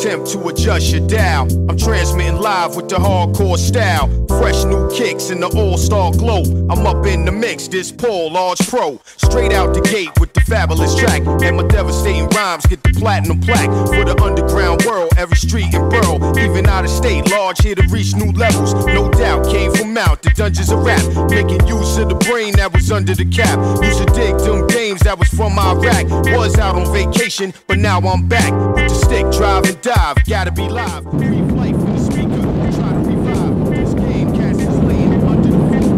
attempt to adjust your dial. I'm transmitting live with the hardcore style. Fresh new kicks in the all-star glow. I'm up in the mix, this Paul, large pro. Straight out the gate with the fabulous track. And my devastating rhymes get the platinum plaque. For the underground world, every street and borough. Even out of state, large here to reach new levels. No doubt, came from out the dungeons of rap. Making use of the brain that was under the cap. Used to dig them games that was from Iraq. Was out on vacation, but now I'm back. With the stick, drive and dive, gotta be live. Breathe life in the speaker, try to revive. This game cast is laying under the floor.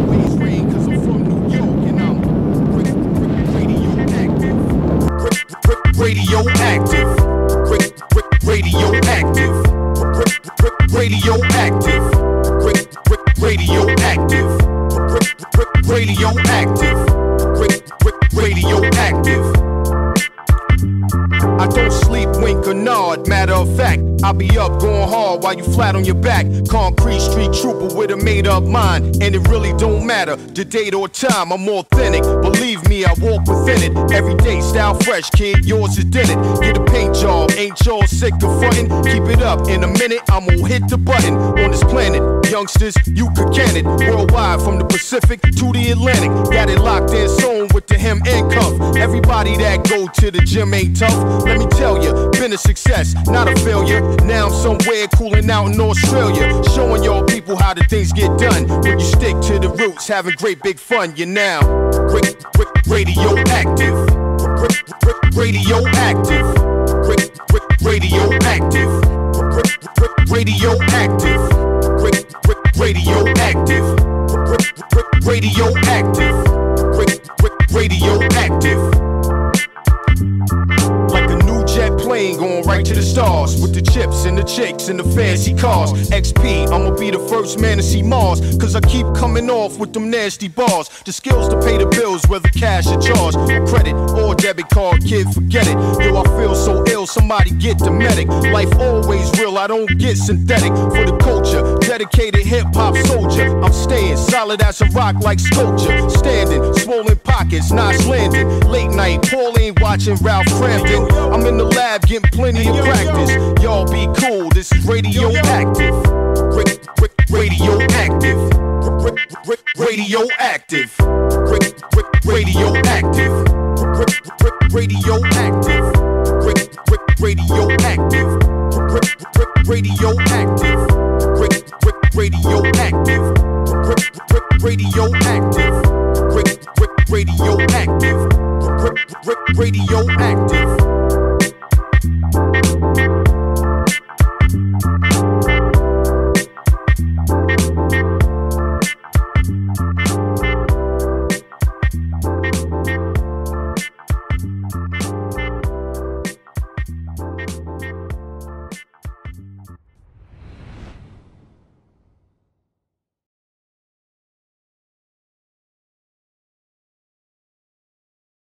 Always rain, cause I'm from New York. And I'm radioactive. Radioactive. Radioactive. Radioactive. Radioactive. Radioactive. Radioactive. I don't sleep, wink or nod, matter of fact, I'll be up going hard while you flat on your back. Concrete street trooper with a made up mind. And it really don't matter, the date or time, I'm authentic. Believe me, I walk within it. Everyday style fresh, kid, yours is did it. Get a paint job, ain't y'all sick of frontin'? Keep it up, in a minute, I'm gonna hit the button. On this planet, youngsters, you could can it. Worldwide, from the Pacific to the Atlantic. Got it locked in, sewn with the hem and cuff. Everybody that go to the gym ain't tough. Let me tell you, been a success, not a failure. Now I'm somewhere cooling out in Australia, showing y'all people how the things get done. When you stick to the roots, having great big fun, you're now radioactive. Radioactive. Radioactive. Radioactive. Radioactive. Radioactive. Radioactive. Like a new jet plane going right to the stars, with the chips and the chicks and the fancy cars. XP, I'ma be the first man to see Mars, cause I keep coming off with them nasty bars. The skills to pay the bills, whether cash or charge, or credit or debit card, kid, forget it. Yo, I feel so ill, somebody get the medic. Life always real, I don't get synthetic. For the culture, dedicated hip-hop soldier, I'm staying solid as a rock like sculpture. Standing, swollen pockets, nice landing. Late night, Paul ain't watching Ralph Crampton. I'm in the lab getting plenty of practice. Y'all be cool, this is radioactive. Radioactive. Radioactive. Radioactive. Radioactive. Radioactive. Radioactive. Radioactive. Radioactive. Radioactive. Radioactive.